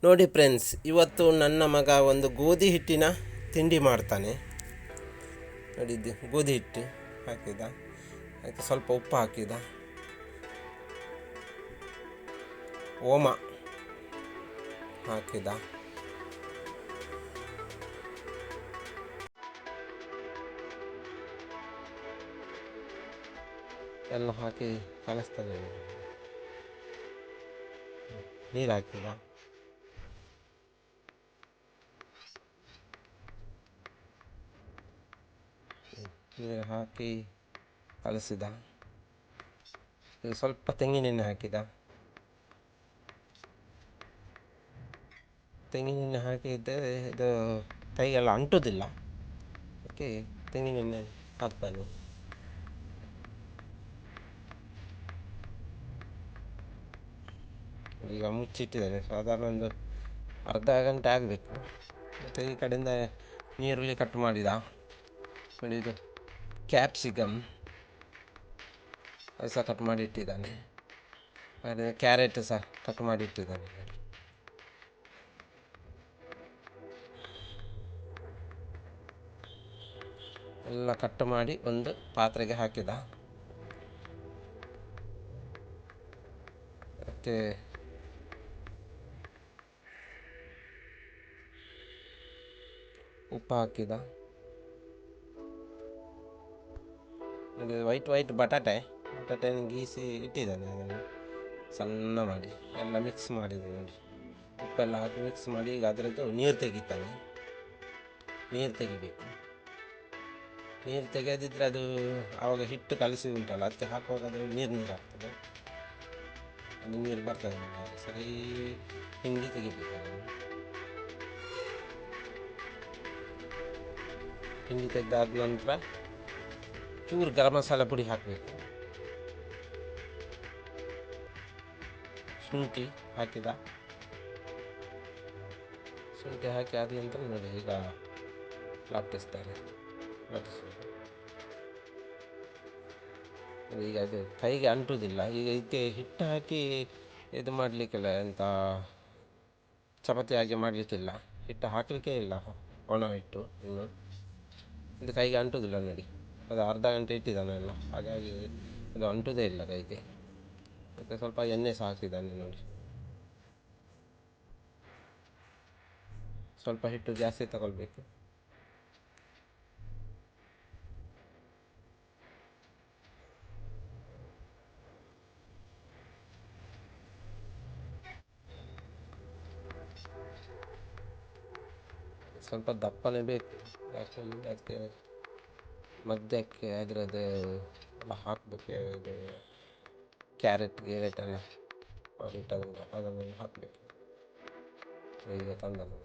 ನೋಡಿ ಫ್ರೆಂಡ್ಸ್, ಇವತ್ತು ನನ್ನ ಮಗ ಒಂದು ಗೋಧಿ ಹಿಟ್ಟಿನ ತಿಂಡಿ ಮಾಡ್ತಾನೆ. ನೋಡಿದ್ದು ಗೋಧಿ ಹಿಟ್ಟು ಹಾಕಿದ, ಅದಕ್ಕೆ ಸ್ವಲ್ಪ ಉಪ್ಪು ಹಾಕಿದ, ಓಮ ಹಾಕಿದ, ಎಲ್ಲ ಹಾಕಿ ಕಲಿಸ್ತಾನೆ. ನೀರು ಹಾಕಿದ, ನೀರು ಹಾಕಿ ಕಲಸಿದ. ಸ್ವಲ್ಪ ತೆಂಗಿನೆಣ್ಣೆ ಹಾಕಿದ. ತೆಂಗಿನೆಣ್ಣೆ ಹಾಕಿದ್ದರೆ ಇದು ಕೈಗೆಲ್ಲ ಅಂಟುವುದಿಲ್ಲ, ಅದಕ್ಕೆ ತೆಂಗಿನೆಣ್ಣೆ ಹಾಕ್ತಾನೆ. ಈಗ ಮುಚ್ಚಿಟ್ಟಿದ್ದೇನೆ, ಸಾಧಾರಣ ಒಂದು ಅರ್ಧ ಗಂಟೆ ಆಗಬೇಕು. ಮತ್ತು ಈ ಕಡೆಯಿಂದ ನೀರುಳ್ಳಿ ಕಟ್ ಮಾಡಿದ, ಇದು ಕ್ಯಾಪ್ಸಿಕಮ್ ಅದು ಸಹ ಕಟ್ ಮಾಡಿ ಇಟ್ಟಿದ್ದಾನೆ. ಅದೇ ಕ್ಯಾರೆಟ್ ಸಹ ಕಟ್ ಮಾಡಿ ಇಟ್ಟಿದ್ದಾನೆ. ಎಲ್ಲ ಕಟ್ ಮಾಡಿ ಒಂದು ಪಾತ್ರೆಗೆ ಹಾಕಿದ. ಮತ್ತು ಉಪ್ಪು ಹಾಕಿದ. ಇದು ವೈಟ್ ಬಟಾಟೆಯನ್ನು ಗೀಸಿ ಇಟ್ಟಿದ್ದಾನೆ, ಅದನ್ನು ಸಣ್ಣ ಮಾಡಿ ಎಲ್ಲ ಮಿಕ್ಸ್ ಮಾಡಿದೆ ನೋಡಿ. ಉಪ್ಪೆಲ್ಲ ಹಾಕಿ ಮಿಕ್ಸ್ ಮಾಡಿ ಈಗ ಅದರದ್ದು ನೀರು ತೆಗಿತಾನೆ. ನೀರು ತೆಗಿಬೇಕು. ನೀರು ತೆಗೆದಿದ್ದರೆ ಅದು ಆವಾಗ ಹಿಟ್ಟು ಕಲಸಿ ಉಂಟಲ್ಲ, ಅದಕ್ಕೆ ಹಾಕುವಾಗ ಅದು ನೀರು ಆಗ್ತದೆ. ಅದು ನೀರು ಬರ್ತದೆ, ಸರಿ ಹಿಂಡಿ ತೆಗಿಬೇಕು. ಹಿಂಡಿ ತೆಗೆದಾದ ನಂತರ ಚೂರು ಗರಂ ಮಸಾಲ ಪುಡಿ ಹಾಕಬೇಕು. ಶುಂಠಿ ಹಾಕಿದ. ಶುಂಠಿ ಹಾಕಿ ಆದ ನಂತರ ನೋಡಿ ಈಗ ಲಟ್ಟಿಸ್ತಾರೆ. ಈಗ ಅದು ಕೈಗೆ ಅಂಟುವುದಿಲ್ಲ. ಈಗ ಇದಕ್ಕೆ ಹಿಟ್ಟು ಹಾಕಿ ಇದು ಮಾಡಲಿಕ್ಕಿಲ್ಲ, ಎಂಥ ಚಪಾತಿ ಹಾಗೆ ಮಾಡಲಿಕ್ಕಿಲ್ಲ, ಹಿಟ್ಟು ಹಾಕಲಿಕ್ಕೆ ಇಲ್ಲ, ಒಣ ಹಿಟ್ಟು. ಇನ್ನು ಇದು ಕೈಗೆ ಅಂಟುವುದಿಲ್ಲ ನೋಡಿ, ಅದು ಅರ್ಧ ಗಂಟೆ ಇಟ್ಟಿದ್ದಾನೆಲ್ಲ, ಹಾಗಾಗಿ ಅದು ಅಂಟುವುದೇ ಇಲ್ಲ ಕೈಗೆ. ಮತ್ತು ಸ್ವಲ್ಪ ಎಣ್ಣೆ ಸಹ ಹಾಕಿದ್ದಾನೆ ನೋಡಿ. ಸ್ವಲ್ಪ ಹಿಟ್ಟು ಜಾಸ್ತಿ ತಗೊಳ್ಬೇಕು. ಸ್ವಲ್ಪ ದಪ್ಪನೇ ಬೇಕು, ಯಾಕಂದರೆ ಅದಕ್ಕೆ ಮಧ್ಯಕ್ಕೆ ಅದರದ್ದು ಎಲ್ಲ ಹಾಕಬೇಕು. ಇದು ಕ್ಯಾರೆಟ್ ಎಲ್ಲ ಮಾಡಿಟ್ಟದನ್ನು ಅದನ್ನೆಲ್ಲ ಹಾಕಬೇಕು. ಈಗ ತಂದದ್ದು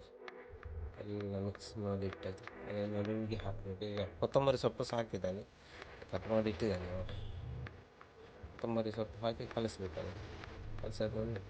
ಎಲ್ಲ ಮಿಕ್ಸ್ ಮಾಡಿ ಇಟ್ಟದ್ದು ಅದನ್ನು ನುಂಗಿ ಹಾಕಬೇಕು. ಈಗ ಕೊತ್ತಂಬರಿ ಸೊಪ್ಪು ಸಹ ಹಾಕಿದ್ದಾನೆ, ಕಟ್ ಮಾಡಿ ಇಟ್ಟಿದ್ದಾನೆ. ಕೊತ್ತಂಬರಿ ಸೊಪ್ಪು ಹಾಕಿ ಕಲಿಸ್ಬೇಕು. ಅದನ್ನು ಕಲಿಸಾದ್ಮೇಲೆ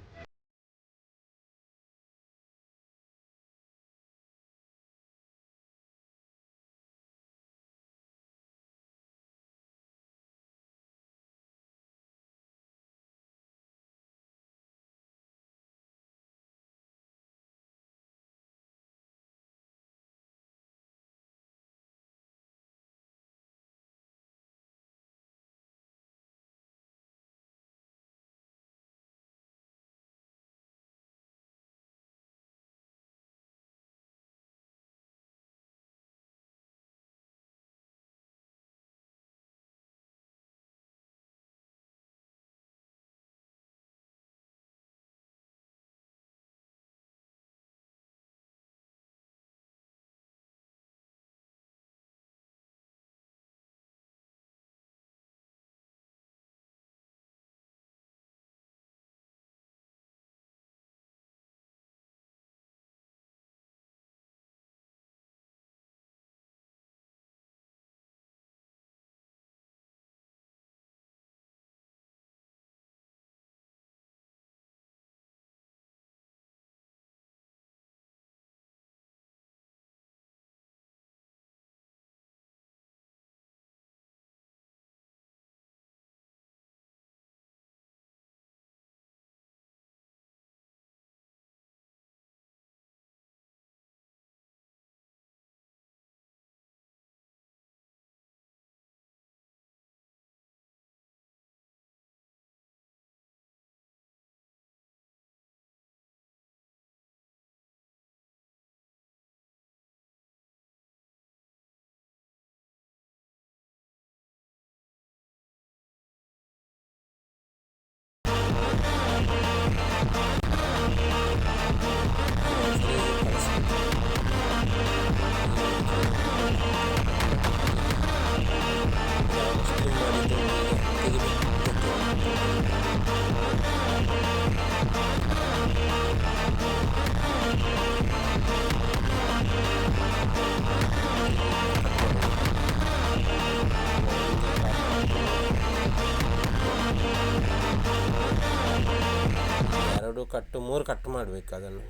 ಮಾಡಬೇಕು ಅದನ್ನು.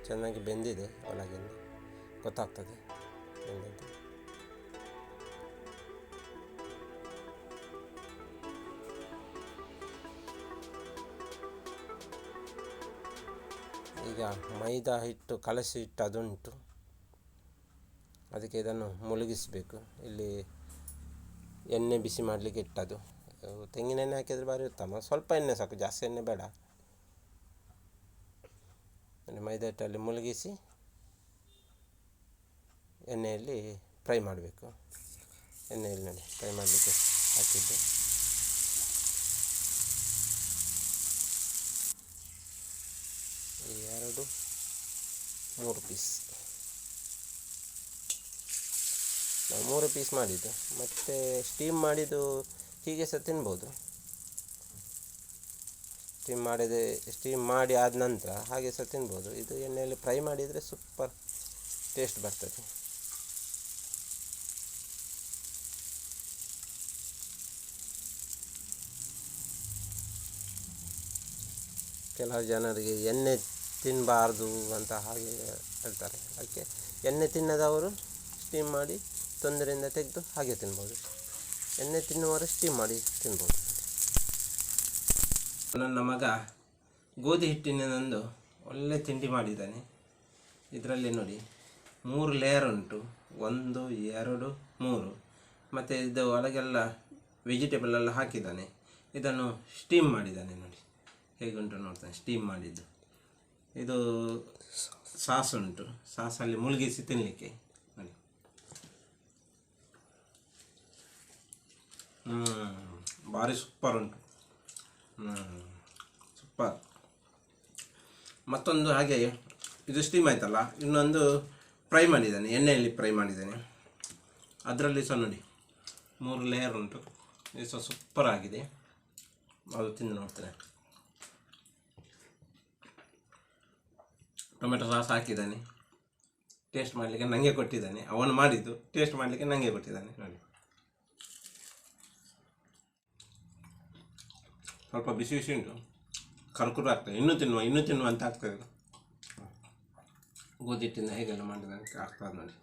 ಚೆನ್ನಾಗಿ ಬೆಂದಿದೆ ಒಳಗಿಂದ ಗೊತ್ತಾಗ್ತದೆ ಬೆಂದಿದ್ದು. ಈಗ ಮೈದಾ ಹಿಟ್ಟು ಕಲಸಿ ಹಿಟ್ಟು ಅದುಂಟು, ಅದಕ್ಕೆ ಇದನ್ನು ಮುಳುಗಿಸಬೇಕು. ಇಲ್ಲಿ ಎಣ್ಣೆ ಬಿಸಿ ಮಾಡಲಿಕ್ಕೆ ಇಟ್ಟದು, ತೆಂಗಿನ ಎಣ್ಣೆ ಹಾಕಿದರೆ ಭಾರಿ ಉತ್ತಮ. ಸ್ವಲ್ಪ ಎಣ್ಣೆ ಸಾಕು, ಜಾಸ್ತಿ ಎಣ್ಣೆ ಬೇಡ. ಮೈದಾ ಹಿಟ್ಟಲ್ಲಿ ಮುಳುಗಿಸಿ ಎಣ್ಣೆಯಲ್ಲಿ ಫ್ರೈ ಮಾಡಬೇಕು. ಎಣ್ಣೆಯಲ್ಲಿ ನೋಡಿ ಫ್ರೈ ಮಾಡಲಿಕ್ಕೆ ಹಾಕಿದ್ದು. ಎರಡು 3 ಪೀಸ್, ನಾವು 3 ಪೀಸ್ ಮಾಡಿದ್ದು. ಮತ್ತು ಸ್ಟೀಮ್ ಮಾಡಿದ್ದು ಹೀಗೆ ಸಹ ತಿನ್ಬೋದು. ಸ್ಟೀಮ್ ಮಾಡಿ ಆದ ನಂತರ ಹಾಗೆ ಸಹ ತಿನ್ಬೋದು. ಇದು ಎಣ್ಣೆಯಲ್ಲಿ ಫ್ರೈ ಮಾಡಿದರೆ ಸೂಪರ್ ಟೇಸ್ಟ್ ಬರ್ತದೆ. ಕೆಲವು ಜನರಿಗೆ ಎಣ್ಣೆ ತಿನ್ನಬಾರ್ದು ಅಂತ ಹಾಗೆ ಹೇಳ್ತಾರೆ. ಅದಕ್ಕೆ ಎಣ್ಣೆ ತಿನ್ನದವರು ಸ್ಟೀಮ್ ಮಾಡಿ ತೊಂದರೆಯಿಂದ ತೆಗೆದು ಹಾಗೆ ತಿನ್ಬೋದು. ಎಣ್ಣೆ ತಿನ್ನುವವರು ಸ್ಟೀಮ್ ಮಾಡಿ ತಿನ್ಬೋದು. ನನ್ನ ಮಗ ಗೋಧಿ ಹಿಟ್ಟಿನದೊಂದು ಒಳ್ಳೆ ತಿಂಡಿ ಮಾಡಿದ್ದಾನೆ. ಇದರಲ್ಲಿ ನೋಡಿ 3 ಲೇಯರ್ ಉಂಟು, 1 2 3. ಮತ್ತು ಇದು ಒಳಗೆಲ್ಲ ವೆಜಿಟೇಬಲ್ ಎಲ್ಲ ಹಾಕಿದ್ದಾನೆ. ಇದನ್ನು ಸ್ಟೀಮ್ ಮಾಡಿದ್ದಾನೆ ನೋಡಿ ಹೇಗೆ ಉಂಟು ನೋಡ್ತಾನೆ, ಸ್ಟೀಮ್ ಮಾಡಿದ್ದು. ಇದು ಸಾಸ್ ಉಂಟು, ಸಾಸಲ್ಲಿ ಮುಳುಗಿಸಿ ತಿನ್ನಲಿಕ್ಕೆ ನೋಡಿ. ಭಾರಿ ಸೂಪರ್ ಉಂಟು, ಸೂಪರ್. ಮತ್ತೊಂದು ಹಾಗೆ ಇದು ಸ್ಟೀಮ್ ಆಯ್ತಲ್ಲ, ಇನ್ನೊಂದು ಫ್ರೈ ಮಾಡಿದ್ದಾನೆ, ಎಣ್ಣೆಯಲ್ಲಿ ಫ್ರೈ ಮಾಡಿದ್ದಾನೆ. ಅದರಲ್ಲಿ ಸಹ ನೋಡಿ 3 ಲೇಯರ್ ಉಂಟು. ಇದು ಸಹ ಸೂಪರ್ ಆಗಿದೆ. ಅದು ತಿಂದು ನೋಡ್ತೇನೆ. ಟೊಮೆಟೊ ಸಾಸ್ ಹಾಕಿದ್ದಾನೆ, ಟೇಸ್ಟ್ ಮಾಡಲಿಕ್ಕೆ ನನಗೆ ಕೊಟ್ಟಿದ್ದಾನೆ. ಅವನು ಮಾಡಿದ್ದು ಟೇಸ್ಟ್ ಮಾಡಲಿಕ್ಕೆ ನನಗೆ ಕೊಟ್ಟಿದ್ದಾನೆ ನೋಡಿ. ಸ್ವಲ್ಪ ಬಿಸಿ ಬಿಸಿ ಉಂಟು, ಕರ್ಕುರು ಆಗ್ತದೆ. ಇನ್ನೂ ತಿನ್ನುವ ಅಂತ ಆಗ್ತದೆ. ಗೋಧಿ ಹಿಟ್ಟಿಂದ ಹೇಗೆಲ್ಲ ಮಾಡಿದ ಆಗ್ತದೆ ನೋಡಿ.